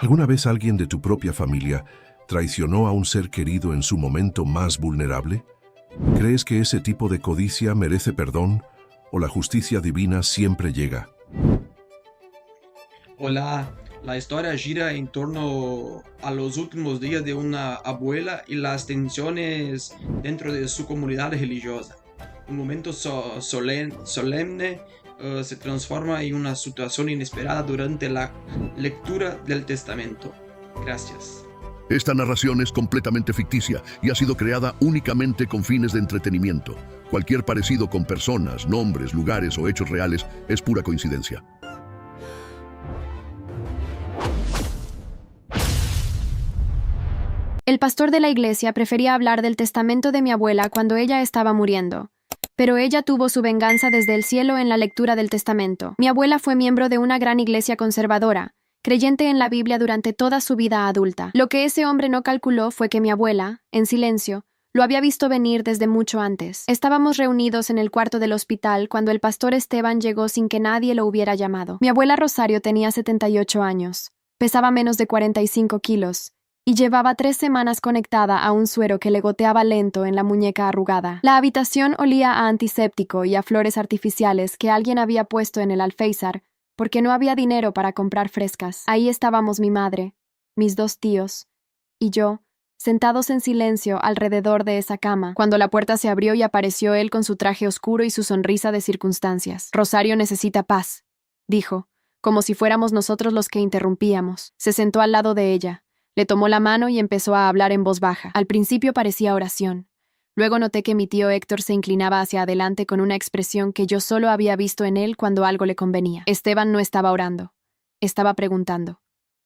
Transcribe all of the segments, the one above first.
¿Alguna vez alguien de tu propia familia traicionó a un ser querido en su momento más vulnerable? ¿Crees que ese tipo de codicia merece perdón o la justicia divina siempre llega? Hola, la historia gira en torno a los últimos días de una abuela y las tensiones dentro de su comunidad religiosa. Un momento solemne se transforma en una situación inesperada durante la lectura del testamento. Gracias. Esta narración es completamente ficticia y ha sido creada únicamente con fines de entretenimiento. Cualquier parecido con personas, nombres, lugares o hechos reales es pura coincidencia. El pastor de la iglesia prefería hablar del testamento de mi abuela cuando ella estaba muriendo. Pero ella tuvo su venganza desde el cielo en la lectura del testamento. Mi abuela fue miembro de una gran iglesia conservadora, creyente en la Biblia durante toda su vida adulta. Lo que ese hombre no calculó fue que mi abuela, en silencio, lo había visto venir desde mucho antes. Estábamos reunidos en el cuarto del hospital cuando el pastor Esteban llegó sin que nadie lo hubiera llamado. Mi abuela Rosario tenía 78 años, pesaba menos de 45 kilos, y llevaba 3 semanas conectada a un suero que le goteaba lento en la muñeca arrugada. La habitación olía a antiséptico y a flores artificiales que alguien había puesto en el alféizar porque no había dinero para comprar frescas. Ahí estábamos mi madre, mis 2 tíos y yo, sentados en silencio alrededor de esa cama, cuando la puerta se abrió y apareció él con su traje oscuro y su sonrisa de circunstancias. «Rosario necesita paz», dijo, como si fuéramos nosotros los que interrumpíamos. Se sentó al lado de ella. Le tomó la mano y empezó a hablar en voz baja. Al principio parecía oración. Luego noté que mi tío Héctor se inclinaba hacia adelante con una expresión que yo solo había visto en él cuando algo le convenía. Esteban no estaba orando. Estaba preguntando.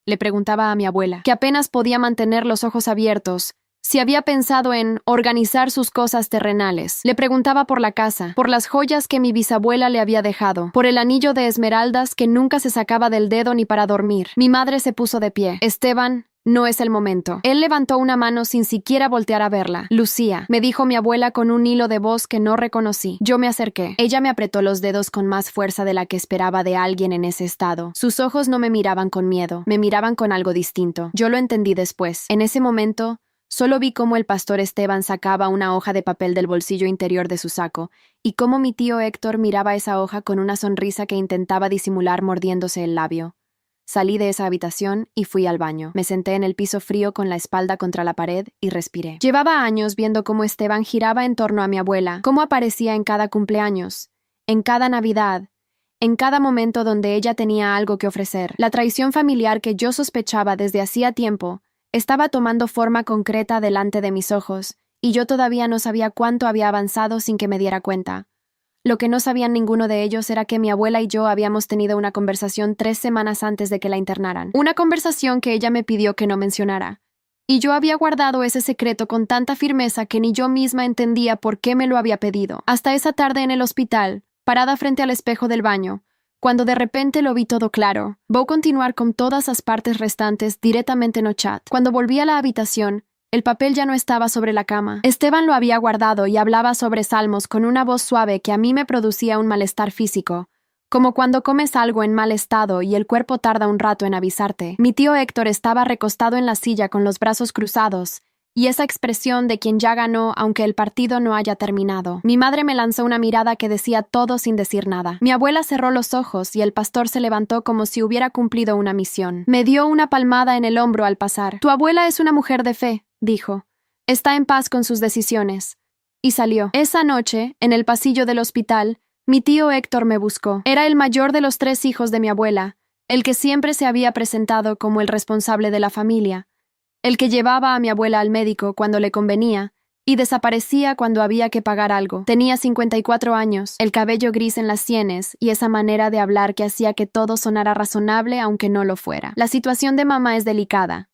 Le preguntaba a mi abuela, que apenas podía mantener los ojos abiertos, si había pensado en organizar sus cosas terrenales. Le preguntaba por la casa, por las joyas que mi bisabuela le había dejado, por el anillo de esmeraldas que nunca se sacaba del dedo ni para dormir. Mi madre se puso de pie. «Esteban, no es el momento». Él levantó una mano sin siquiera voltear a verla. «Lucía», me dijo mi abuela con un hilo de voz que no reconocí. Yo me acerqué. Ella me apretó los dedos con más fuerza de la que esperaba de alguien en ese estado. Sus ojos no me miraban con miedo, me miraban con algo distinto. Yo lo entendí después. En ese momento, solo vi cómo el pastor Esteban sacaba una hoja de papel del bolsillo interior de su saco, y cómo mi tío Héctor miraba esa hoja con una sonrisa que intentaba disimular mordiéndose el labio. Salí de esa habitación y fui al baño. Me senté en el piso frío con la espalda contra la pared y respiré. Llevaba años viendo cómo Esteban giraba en torno a mi abuela, cómo aparecía en cada cumpleaños, en cada Navidad, en cada momento donde ella tenía algo que ofrecer. La traición familiar que yo sospechaba desde hacía tiempo estaba tomando forma concreta delante de mis ojos, y yo todavía no sabía cuánto había avanzado sin que me diera cuenta. Lo que no sabían ninguno de ellos era que mi abuela y yo habíamos tenido una conversación 3 semanas antes de que la internaran. Una conversación que ella me pidió que no mencionara. Y yo había guardado ese secreto con tanta firmeza que ni yo misma entendía por qué me lo había pedido. Hasta esa tarde en el hospital, parada frente al espejo del baño, cuando de repente lo vi todo claro. Voy a continuar con todas las partes restantes directamente en el chat. Cuando volví a la habitación, el papel ya no estaba sobre la cama. Esteban lo había guardado y hablaba sobre salmos con una voz suave que a mí me producía un malestar físico, como cuando comes algo en mal estado y el cuerpo tarda un rato en avisarte. Mi tío Héctor estaba recostado en la silla con los brazos cruzados, y esa expresión de quien ya ganó aunque el partido no haya terminado. Mi madre me lanzó una mirada que decía todo sin decir nada. Mi abuela cerró los ojos y el pastor se levantó como si hubiera cumplido una misión. Me dio una palmada en el hombro al pasar. «Tu abuela es una mujer de fe», dijo. «Está en paz con sus decisiones». Y salió. Esa noche, en el pasillo del hospital, mi tío Héctor me buscó. Era el mayor de los 3 hijos de mi abuela, el que siempre se había presentado como el responsable de la familia, el que llevaba a mi abuela al médico cuando le convenía y desaparecía cuando había que pagar algo. Tenía 54 años, el cabello gris en las sienes y esa manera de hablar que hacía que todo sonara razonable aunque no lo fuera. «La situación de mamá es delicada»,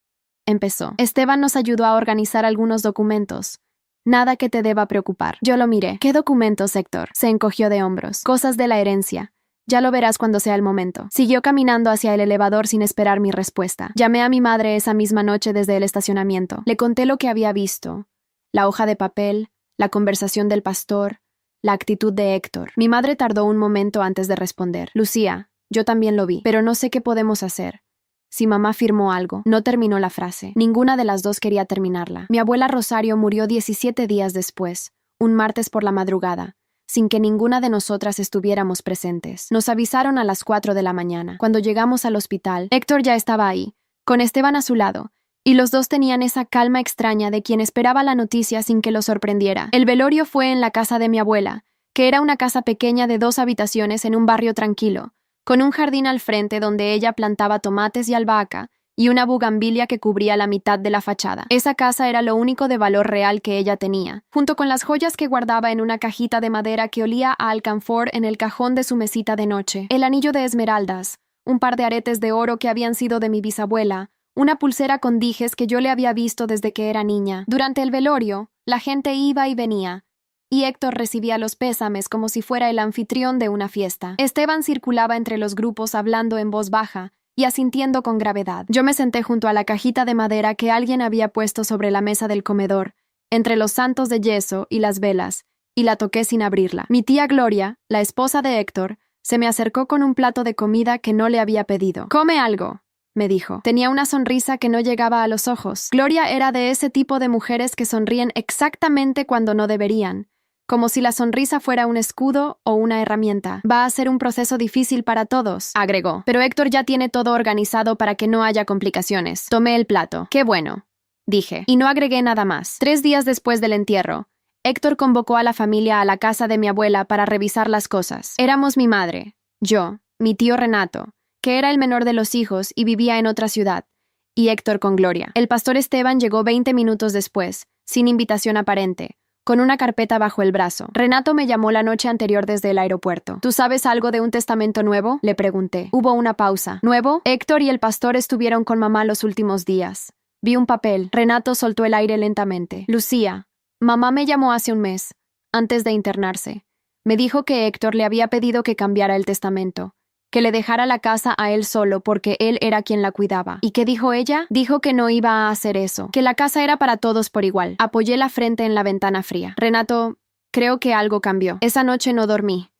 empezó. «Esteban nos ayudó a organizar algunos documentos. Nada que te deba preocupar». Yo lo miré. «¿Qué documentos, Héctor?». Se encogió de hombros. «Cosas de la herencia. Ya lo verás cuando sea el momento». Siguió caminando hacia el elevador sin esperar mi respuesta. Llamé a mi madre esa misma noche desde el estacionamiento. Le conté lo que había visto. La hoja de papel, la conversación del pastor, la actitud de Héctor. Mi madre tardó un momento antes de responder. «Lucía, yo también lo vi, pero no sé qué podemos hacer. Si mamá firmó algo, no terminó la frase. Ninguna de las dos quería terminarla. Mi abuela Rosario murió 17 días después, un martes por la madrugada, sin que ninguna de nosotras estuviéramos presentes. Nos avisaron a las 4 de la mañana. Cuando llegamos al hospital, Héctor ya estaba ahí, con Esteban a su lado, y los dos tenían esa calma extraña de quien esperaba la noticia sin que lo sorprendiera. El velorio fue en la casa de mi abuela, que era una casa pequeña de 2 habitaciones en un barrio tranquilo, con un jardín al frente donde ella plantaba tomates y albahaca y una bugambilia que cubría la mitad de la fachada. Esa casa era lo único de valor real que ella tenía, junto con las joyas que guardaba en una cajita de madera que olía a alcanfor en el cajón de su mesita de noche, el anillo de esmeraldas, un par de aretes de oro que habían sido de mi bisabuela, una pulsera con dijes que yo le había visto desde que era niña. Durante el velorio, la gente iba y venía, y Héctor recibía los pésames como si fuera el anfitrión de una fiesta. Esteban circulaba entre los grupos hablando en voz baja y asintiendo con gravedad. Yo me senté junto a la cajita de madera que alguien había puesto sobre la mesa del comedor, entre los santos de yeso y las velas, y la toqué sin abrirla. Mi tía Gloria, la esposa de Héctor, se me acercó con un plato de comida que no le había pedido. «Come algo», me dijo. Tenía una sonrisa que no llegaba a los ojos. Gloria era de ese tipo de mujeres que sonríen exactamente cuando no deberían, como si la sonrisa fuera un escudo o una herramienta. «Va a ser un proceso difícil para todos», agregó, «pero Héctor ya tiene todo organizado para que no haya complicaciones». Tomé el plato. «Qué bueno», dije, y no agregué nada más. 3 días después del entierro, Héctor convocó a la familia a la casa de mi abuela para revisar las cosas. Éramos mi madre, yo, mi tío Renato, que era el menor de los hijos y vivía en otra ciudad, y Héctor con Gloria. El pastor Esteban llegó 20 minutos después, sin invitación aparente, con una carpeta bajo el brazo. Renato me llamó la noche anterior desde el aeropuerto. «¿Tú sabes algo de un testamento nuevo?», le pregunté. Hubo una pausa. «¿Nuevo?» Héctor y el pastor estuvieron con mamá los últimos días. Vi un papel. Renato soltó el aire lentamente. «Lucía, mamá me llamó hace un mes, antes de internarse. Me dijo que Héctor le había pedido que cambiara el testamento, que le dejara la casa a él solo porque él era quien la cuidaba». ¿Y qué dijo ella? Dijo que no iba a hacer eso, que la casa era para todos por igual. Apoyé la frente en la ventana fría. «Renato, creo que algo cambió. Esa noche no dormí.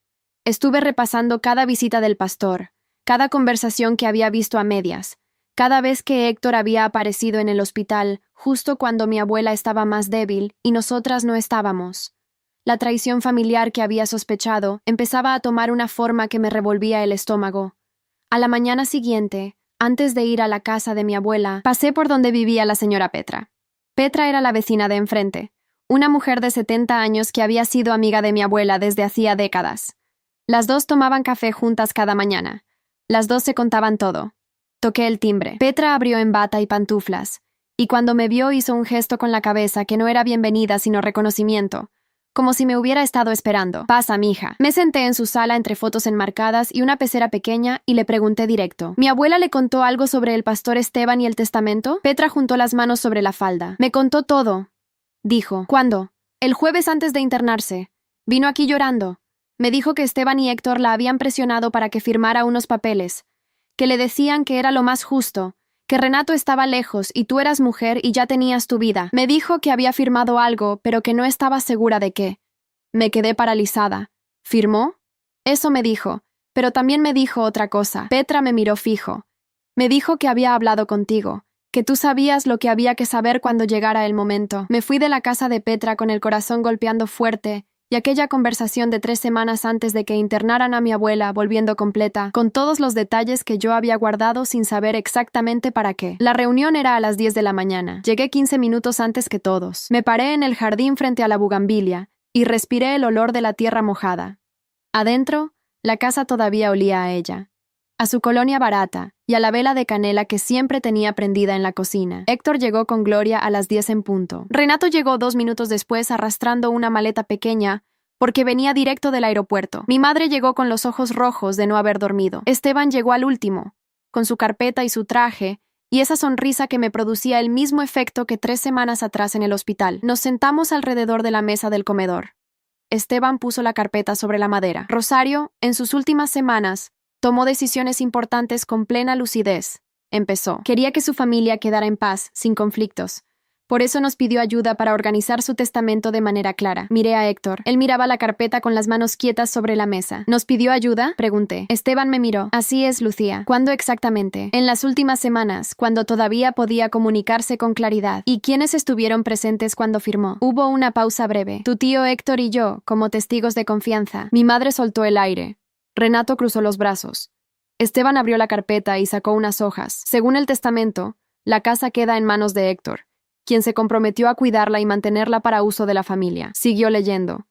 Estuve repasando cada visita del pastor, cada conversación que había visto a medias, cada vez que Héctor había aparecido en el hospital, justo cuando mi abuela estaba más débil y nosotras no estábamos. La traición familiar que había sospechado empezaba a tomar una forma que me revolvía el estómago. A la mañana siguiente, antes de ir a la casa de mi abuela, pasé por donde vivía la señora Petra. Petra era la vecina de enfrente, una mujer de 70 años que había sido amiga de mi abuela desde hacía décadas. Las dos tomaban café juntas cada mañana. Las dos se contaban todo. Toqué el timbre. Petra abrió en bata y pantuflas, y cuando me vio hizo un gesto con la cabeza que no era bienvenida sino reconocimiento, como si me hubiera estado esperando. «Pasa, mija». Me senté en su sala entre fotos enmarcadas y una pecera pequeña y le pregunté directo. «¿Mi abuela le contó algo sobre el pastor Esteban y el testamento?» Petra juntó las manos sobre la falda. «Me contó todo», dijo. «¿Cuándo?» «El jueves antes de internarse. Vino aquí llorando. Me dijo que Esteban y Héctor la habían presionado para que firmara unos papeles, que le decían que era lo más justo, que Renato estaba lejos y tú eras mujer y ya tenías tu vida. Me dijo que había firmado algo, pero que no estaba segura de qué». Me quedé paralizada. «¿Firmó?» Eso me dijo, pero también me dijo otra cosa. Petra me miró fijo. Me dijo que había hablado contigo, que tú sabías lo que había que saber cuando llegara el momento. Me fui de la casa de Petra con el corazón golpeando fuerte, y aquella conversación de 3 semanas antes de que internaran a mi abuela volviendo completa, con todos los detalles que yo había guardado sin saber exactamente para qué. La reunión era a las 10 de la mañana. Llegué 15 minutos antes que todos. Me paré en el jardín frente a la bugambilia y respiré el olor de la tierra mojada. Adentro, la casa todavía olía a ella, a su colonia barata y a la vela de canela que siempre tenía prendida en la cocina. Héctor llegó con Gloria a las 10 en punto. Renato llegó 2 minutos después arrastrando una maleta pequeña porque venía directo del aeropuerto. Mi madre llegó con los ojos rojos de no haber dormido. Esteban llegó al último, con su carpeta y su traje, y esa sonrisa que me producía el mismo efecto que 3 semanas atrás en el hospital. Nos sentamos alrededor de la mesa del comedor. Esteban puso la carpeta sobre la madera. Rosario, en sus últimas semanas, tomó decisiones importantes con plena lucidez. Empezó. Quería que su familia quedara en paz, sin conflictos. Por eso nos pidió ayuda para organizar su testamento de manera clara. Miré a Héctor. Él miraba la carpeta con las manos quietas sobre la mesa. ¿Nos pidió ayuda?, pregunté. Esteban me miró. Así es, Lucía. ¿Cuándo exactamente? En las últimas semanas, cuando todavía podía comunicarse con claridad. ¿Y quiénes estuvieron presentes cuando firmó? Hubo una pausa breve. Tu tío Héctor y yo, como testigos de confianza. Mi madre soltó el aire. Renato cruzó los brazos. Esteban abrió la carpeta y sacó unas hojas. Según el testamento, la casa queda en manos de Héctor, quien se comprometió a cuidarla y mantenerla para uso de la familia. Siguió leyendo.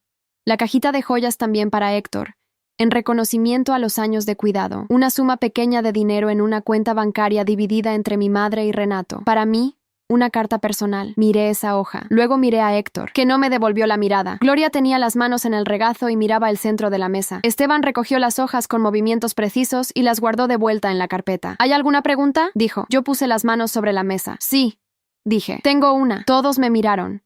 La cajita de joyas también para Héctor, en reconocimiento a los años de cuidado. Una suma pequeña de dinero en una cuenta bancaria dividida entre mi madre y Renato. Para mí, una carta personal. Miré esa hoja. Luego miré a Héctor, que no me devolvió la mirada. Gloria tenía las manos en el regazo y miraba el centro de la mesa. Esteban recogió las hojas con movimientos precisos y las guardó de vuelta en la carpeta. ¿Hay alguna pregunta?, dijo. Yo puse las manos sobre la mesa. Sí, dije. Tengo una. Todos me miraron.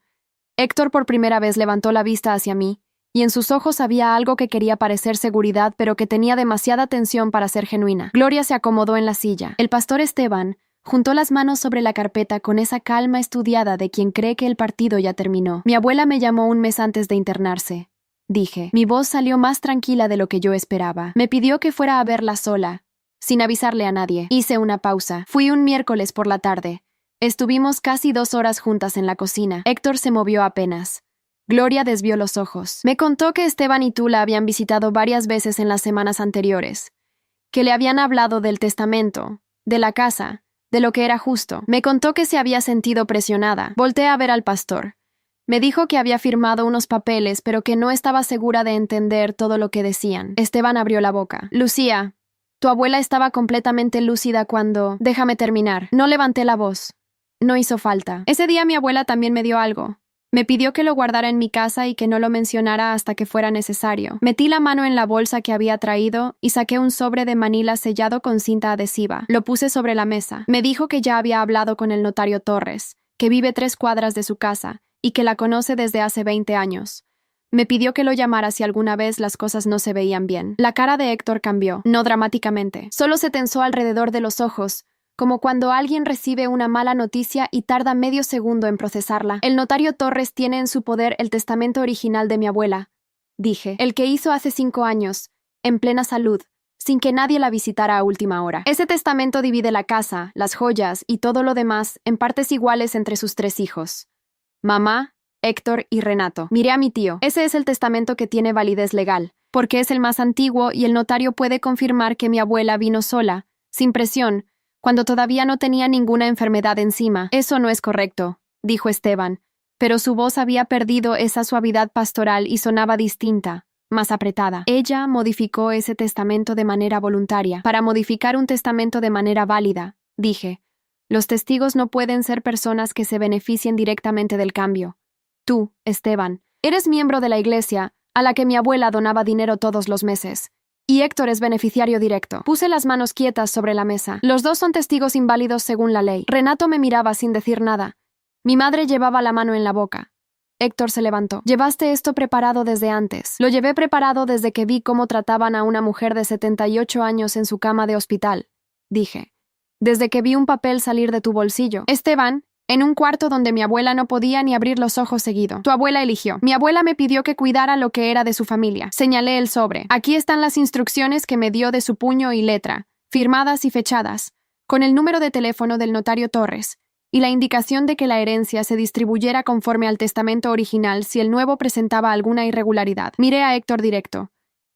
Héctor por primera vez levantó la vista hacia mí, y en sus ojos había algo que quería parecer seguridad, pero que tenía demasiada tensión para ser genuina. Gloria se acomodó en la silla. El pastor Esteban juntó las manos sobre la carpeta con esa calma estudiada de quien cree que el partido ya terminó. Mi abuela me llamó un mes antes de internarse, dije. Mi voz salió más tranquila de lo que yo esperaba. Me pidió que fuera a verla sola, sin avisarle a nadie. Hice una pausa. Fui un miércoles por la tarde. Estuvimos casi 2 horas juntas en la cocina. Héctor se movió apenas. Gloria desvió los ojos. Me contó que Esteban y tú la habían visitado varias veces en las semanas anteriores, que le habían hablado del testamento, de la casa, de lo que era justo. Me contó que se había sentido presionada. Volté a ver al pastor. Me dijo que había firmado unos papeles, pero que no estaba segura de entender todo lo que decían. Esteban abrió la boca. Lucía, tu abuela estaba completamente lúcida cuando... Déjame terminar. No levanté la voz. No hizo falta. Ese día mi abuela también me dio algo. Me pidió que lo guardara en mi casa y que no lo mencionara hasta que fuera necesario. Metí la mano en la bolsa que había traído y saqué un sobre de Manila sellado con cinta adhesiva. Lo puse sobre la mesa. Me dijo que ya había hablado con el notario Torres, que vive 3 cuadras de su casa y que la conoce desde hace 20 años. Me pidió que lo llamara si alguna vez las cosas no se veían bien. La cara de Héctor cambió, no dramáticamente. Solo se tensó alrededor de los ojos, como cuando alguien recibe una mala noticia y tarda medio segundo en procesarla. El notario Torres tiene en su poder el testamento original de mi abuela, dije, el que hizo hace 5 años, en plena salud, sin que nadie la visitara a última hora. Ese testamento divide la casa, las joyas y todo lo demás en partes iguales entre sus 3 hijos. Mamá, Héctor y Renato. Miré a mi tío. Ese es el testamento que tiene validez legal, porque es el más antiguo y el notario puede confirmar que mi abuela vino sola, sin presión, cuando todavía no tenía ninguna enfermedad encima. Eso no es correcto, dijo Esteban, pero su voz había perdido esa suavidad pastoral y sonaba distinta, más apretada. Ella modificó ese testamento de manera voluntaria. Para modificar un testamento de manera válida, dije, los testigos no pueden ser personas que se beneficien directamente del cambio. Tú, Esteban, eres miembro de la iglesia, a la que mi abuela donaba dinero todos los meses. Y Héctor es beneficiario directo. Puse las manos quietas sobre la mesa. Los 2 son testigos inválidos según la ley. Renato me miraba sin decir nada. Mi madre llevaba la mano en la boca. Héctor se levantó. Llevaste esto preparado desde antes. Lo llevé preparado desde que vi cómo trataban a una mujer de 78 años en su cama de hospital, dije. Desde que vi un papel salir de tu bolsillo. Esteban, en un cuarto donde mi abuela no podía ni abrir los ojos seguido. Tu abuela eligió. Mi abuela me pidió que cuidara lo que era de su familia. Señalé el sobre. Aquí están las instrucciones que me dio de su puño y letra, firmadas y fechadas, con el número de teléfono del notario Torres, y la indicación de que la herencia se distribuyera conforme al testamento original si el nuevo presentaba alguna irregularidad. Miré a Héctor directo.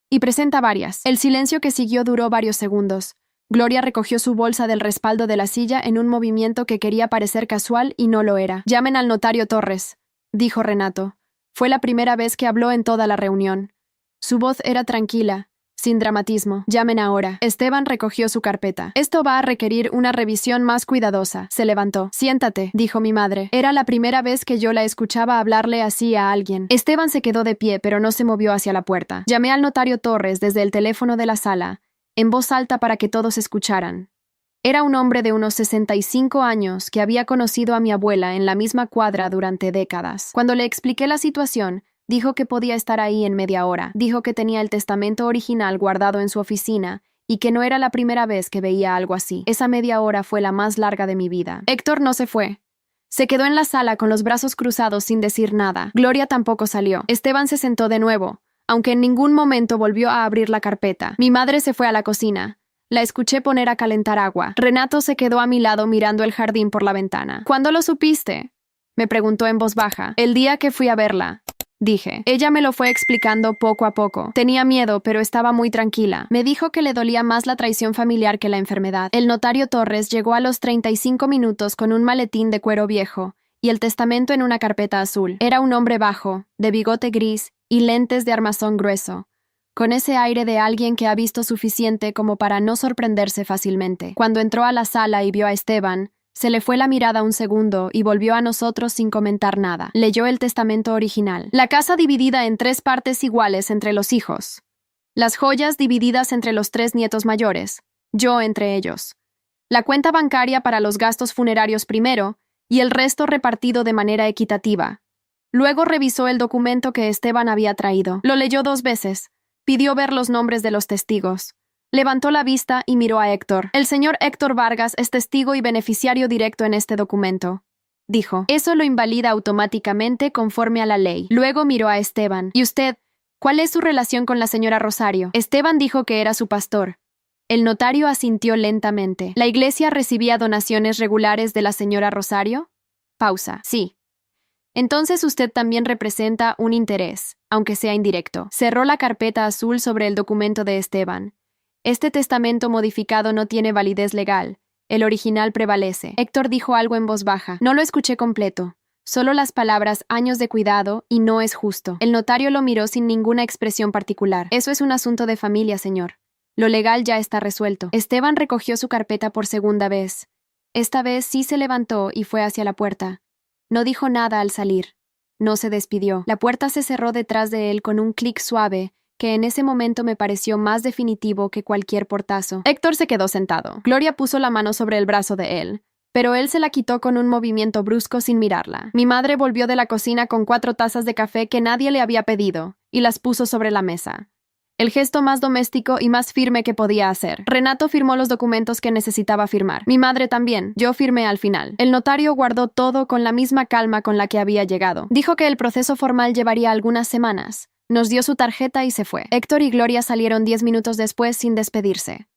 Y presenta varias. El silencio que siguió duró varios segundos. Gloria recogió su bolsa del respaldo de la silla en un movimiento que quería parecer casual y no lo era. Llamen al notario Torres, dijo Renato. Fue la primera vez que habló en toda la reunión. Su voz era tranquila, sin dramatismo. Llamen ahora. Esteban recogió su carpeta. Esto va a requerir una revisión más cuidadosa. Se levantó. Siéntate, dijo mi madre. Era la primera vez que yo la escuchaba hablarle así a alguien. Esteban se quedó de pie, pero no se movió hacia la puerta. Llamé al notario Torres desde el teléfono de la sala, en voz alta para que todos escucharan. Era un hombre de unos 65 años que había conocido a mi abuela en la misma cuadra durante décadas. Cuando le expliqué la situación, dijo que podía estar ahí en media hora. Dijo que tenía el testamento original guardado en su oficina y que no era la primera vez que veía algo así. Esa media hora fue la más larga de mi vida. Héctor no se fue. Se quedó en la sala con los brazos cruzados sin decir nada. Gloria tampoco salió. Esteban se sentó de nuevo, aunque en ningún momento volvió a abrir la carpeta. Mi madre se fue a la cocina. La escuché poner a calentar agua. Renato se quedó a mi lado mirando el jardín por la ventana. ¿Cuándo lo supiste?, me preguntó en voz baja. El día que fui a verla, dije. Ella me lo fue explicando poco a poco. Tenía miedo, pero estaba muy tranquila. Me dijo que le dolía más la traición familiar que la enfermedad. El notario Torres llegó a los 35 minutos con un maletín de cuero viejo y el testamento en una carpeta azul. Era un hombre bajo, de bigote gris y lentes de armazón grueso, con ese aire de alguien que ha visto suficiente como para no sorprenderse fácilmente. Cuando entró a la sala y vio a Esteban, se le fue la mirada un segundo y volvió a nosotros sin comentar nada. Leyó el testamento original. La casa dividida en 3 partes iguales entre los hijos. Las joyas divididas entre los 3 nietos mayores, yo entre ellos. La cuenta bancaria para los gastos funerarios primero y el resto repartido de manera equitativa. Luego revisó el documento que Esteban había traído. Lo leyó 2 veces. Pidió ver los nombres de los testigos. Levantó la vista y miró a Héctor. El señor Héctor Vargas es testigo y beneficiario directo en este documento, dijo. Eso lo invalida automáticamente conforme a la ley. Luego miró a Esteban. ¿Y usted? ¿Cuál es su relación con la señora Rosario? Esteban dijo que era su pastor. El notario asintió lentamente. ¿La iglesia recibía donaciones regulares de la señora Rosario? Pausa. Sí. Entonces usted también representa un interés, aunque sea indirecto. Cerró la carpeta azul sobre el documento de Esteban. Este testamento modificado no tiene validez legal. El original prevalece. Héctor dijo algo en voz baja. No lo escuché completo. Solo las palabras años de cuidado y no es justo. El notario lo miró sin ninguna expresión particular. Eso es un asunto de familia, señor. Lo legal ya está resuelto. Esteban recogió su carpeta por segunda vez. Esta vez sí se levantó y fue hacia la puerta. No dijo nada al salir. No se despidió. La puerta se cerró detrás de él con un clic suave que en ese momento me pareció más definitivo que cualquier portazo. Héctor se quedó sentado. Gloria puso la mano sobre el brazo de él, pero él se la quitó con un movimiento brusco sin mirarla. Mi madre volvió de la cocina con 4 tazas de café que nadie le había pedido, y las puso sobre la mesa. El gesto más doméstico y más firme que podía hacer. Renato firmó los documentos que necesitaba firmar. Mi madre también. Yo firmé al final. El notario guardó todo con la misma calma con la que había llegado. Dijo que el proceso formal llevaría algunas semanas. Nos dio su tarjeta y se fue. Héctor y Gloria salieron 10 minutos después sin despedirse.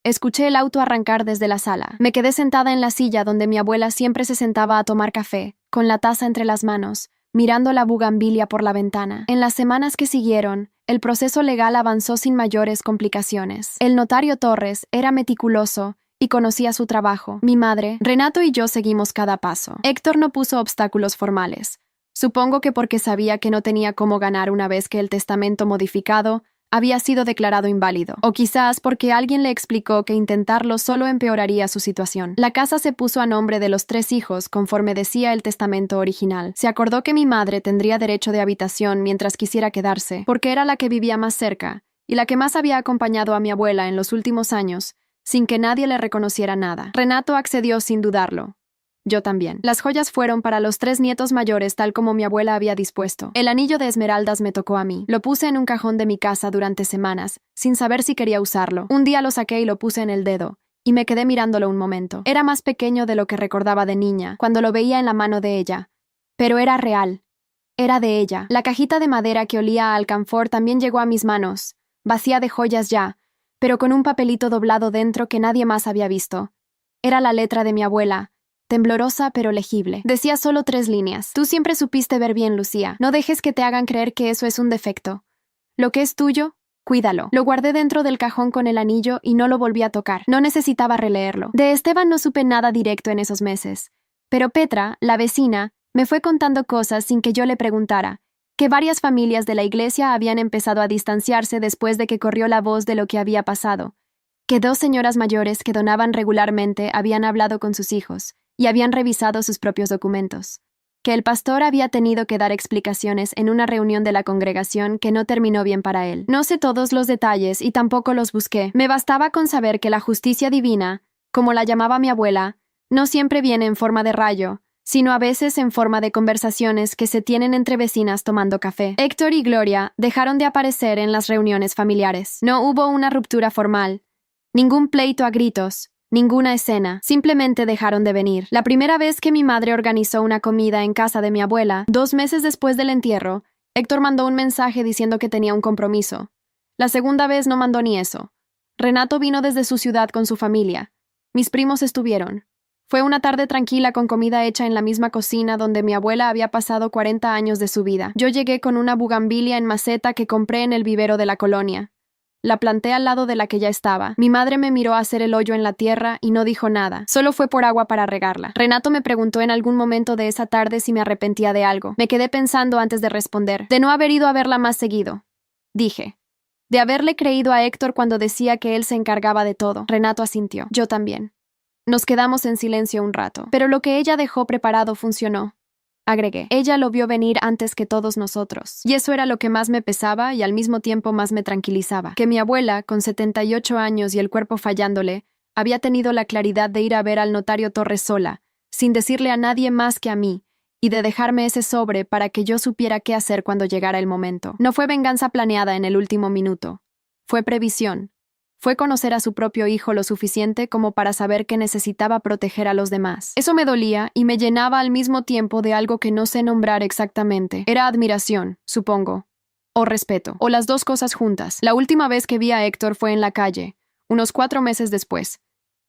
Escuché el auto arrancar desde la sala. Me quedé sentada en la silla donde mi abuela siempre se sentaba a tomar café, con la taza entre las manos, mirando la bugambilia por la ventana. En las semanas que siguieron, el proceso legal avanzó sin mayores complicaciones. El notario Torres era meticuloso y conocía su trabajo. Mi madre, Renato y yo seguimos cada paso. Héctor no puso obstáculos formales. Supongo que porque sabía que no tenía cómo ganar una vez que el testamento modificado había sido declarado inválido. O quizás porque alguien le explicó que intentarlo solo empeoraría su situación. La casa se puso a nombre de los 3 hijos conforme decía el testamento original. Se acordó que mi madre tendría derecho de habitación mientras quisiera quedarse, porque era la que vivía más cerca y la que más había acompañado a mi abuela en los últimos años, sin que nadie le reconociera nada. Renato accedió sin dudarlo. Yo también. Las joyas fueron para los 3 nietos mayores tal como mi abuela había dispuesto. El anillo de esmeraldas me tocó a mí. Lo puse en un cajón de mi casa durante semanas, sin saber si quería usarlo. Un día lo saqué y lo puse en el dedo, y me quedé mirándolo un momento. Era más pequeño de lo que recordaba de niña, cuando lo veía en la mano de ella. Pero era real. Era de ella. La cajita de madera que olía a alcanfor también llegó a mis manos, vacía de joyas ya, pero con un papelito doblado dentro que nadie más había visto. Era la letra de mi abuela, temblorosa pero legible. Decía solo 3 líneas. Tú siempre supiste ver bien, Lucía. No dejes que te hagan creer que eso es un defecto. Lo que es tuyo, cuídalo. Lo guardé dentro del cajón con el anillo y no lo volví a tocar. No necesitaba releerlo. De Esteban no supe nada directo en esos meses. Pero Petra, la vecina, me fue contando cosas sin que yo le preguntara, que varias familias de la iglesia habían empezado a distanciarse después de que corrió la voz de lo que había pasado, que 2 señoras mayores que donaban regularmente habían hablado con sus hijos y habían revisado sus propios documentos, que el pastor había tenido que dar explicaciones en una reunión de la congregación que no terminó bien para él. No sé todos los detalles y tampoco los busqué. Me bastaba con saber que la justicia divina, como la llamaba mi abuela, no siempre viene en forma de rayo, sino a veces en forma de conversaciones que se tienen entre vecinas tomando café. Héctor y Gloria dejaron de aparecer en las reuniones familiares. No hubo una ruptura formal, ningún pleito a gritos, Ninguna escena, simplemente dejaron de venir. La primera vez que mi madre organizó una comida en casa de mi abuela, 2 meses después del entierro, Héctor mandó un mensaje diciendo que tenía un compromiso. La segunda vez no mandó ni eso. Renato vino desde su ciudad con su familia. Mis primos estuvieron. Fue una tarde tranquila con comida hecha en la misma cocina donde mi abuela había pasado 40 años de su vida. Yo llegué con una bugambilia en maceta que compré en el vivero de la colonia. La planté al lado de la que ya estaba. Mi madre me miró hacer el hoyo en la tierra y no dijo nada. Solo fue por agua para regarla. Renato me preguntó en algún momento de esa tarde si me arrepentía de algo. Me quedé pensando antes de responder. De no haber ido a verla más seguido. Dije. De haberle creído a Héctor cuando decía que él se encargaba de todo. Renato asintió. Yo también. Nos quedamos en silencio un rato. Pero lo que ella dejó preparado funcionó. Agregué. Ella lo vio venir antes que todos nosotros. Y eso era lo que más me pesaba y al mismo tiempo más me tranquilizaba. Que mi abuela, con 78 años y el cuerpo fallándole, había tenido la claridad de ir a ver al notario Torres sola, sin decirle a nadie más que a mí, y de dejarme ese sobre para que yo supiera qué hacer cuando llegara el momento. No fue venganza planeada en el último minuto. Fue previsión. Fue conocer a su propio hijo lo suficiente como para saber que necesitaba proteger a los demás. Eso me dolía y me llenaba al mismo tiempo de algo que no sé nombrar exactamente. Era admiración, supongo. O respeto. O las dos cosas juntas. La última vez que vi a Héctor fue en la calle, unos 4 meses después.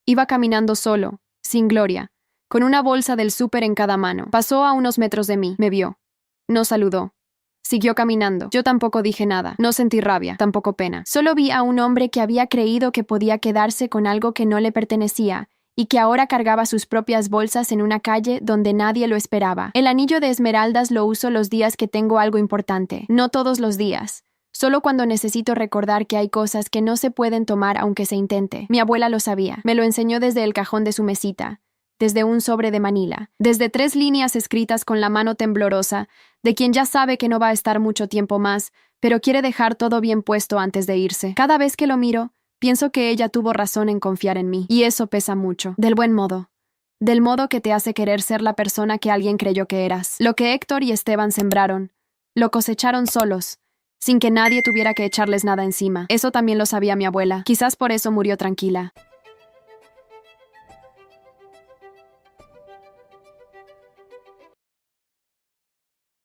Iba caminando solo, sin gloria, con una bolsa del súper en cada mano. Pasó a unos metros de mí, me vio. No saludó. Siguió caminando. Yo tampoco dije nada. No sentí rabia, tampoco pena. Solo vi a un hombre que había creído que podía quedarse con algo que no le pertenecía y que ahora cargaba sus propias bolsas en una calle donde nadie lo esperaba. El anillo de esmeraldas lo uso los días que tengo algo importante, no todos los días. Solo cuando necesito recordar que hay cosas que no se pueden tomar aunque se intente. Mi abuela lo sabía. Me lo enseñó desde el cajón de su mesita. Desde un sobre de Manila, desde 3 líneas escritas con la mano temblorosa, de quien ya sabe que no va a estar mucho tiempo más, pero quiere dejar todo bien puesto antes de irse. Cada vez que lo miro, pienso que ella tuvo razón en confiar en mí, y eso pesa mucho, del buen modo. Del modo que te hace querer ser la persona que alguien creyó que eras. Lo que Héctor y Esteban sembraron, lo cosecharon solos, sin que nadie tuviera que echarles nada encima. Eso también lo sabía mi abuela, quizás por eso murió tranquila.